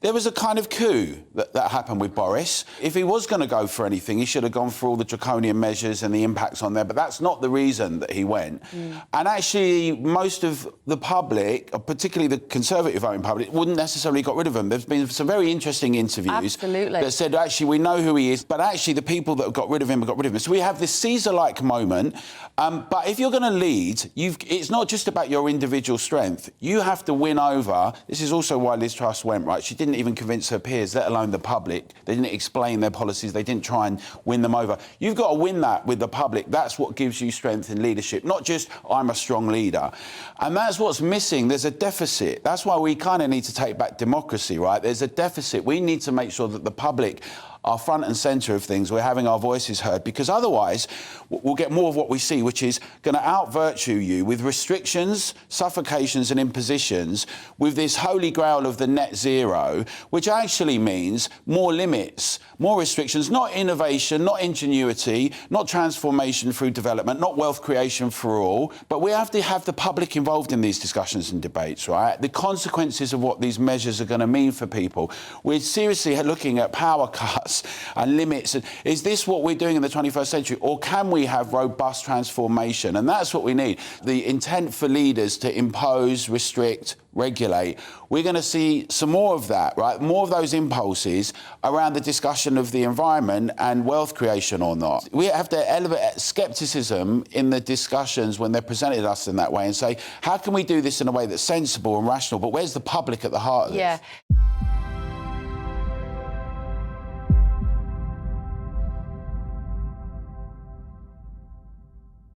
There was a kind of coup that happened with Boris. If he was going to go for anything, he should have gone for all the draconian measures and the impacts on there, but that's not the reason that he went. And actually, most of the public, particularly the Conservative voting public, wouldn't necessarily got rid of him. There's been some very interesting interviews that said, actually, we know who he is, but actually the people that got rid of him have got rid of him. So we have this Caesar-like moment, but if you're going to lead, it's not just about your individual strength. You have to win over. This is also why Liz Truss went, right? She didn't even convince her peers, let alone the public. They didn't explain their policies. They didn't try and win them over. You've got to win that with the public. That's what gives you strength in leadership, not just I'm a strong leader. And that's what's missing. There's a deficit. That's why we kind of need to take back democracy, right? There's a deficit. We need to make sure that the public are front and centre of things. We're having our voices heard, because otherwise we'll get more of what we see, which is going to out-virtue you with restrictions, suffocations and impositions, with this holy grail of the net zero, which actually means more limits, more restrictions, not innovation, not ingenuity, not transformation through development, not wealth creation for all. But we have to have the public involved in these discussions and debates, right? The consequences of what these measures are going to mean for people. We're seriously looking at power cuts and limits. Is this what we're doing in the 21st century, or can we have robust transformation? And that's what we need. The intent for leaders to impose, restrict, regulate. We're going to see some more of that, right? More of those impulses around the discussion of the environment and wealth creation or not. We have to elevate scepticism in the discussions when they're presented us in that way and say, how can we do this in a way that's sensible and rational? But where's the public at the heart of this? Yeah.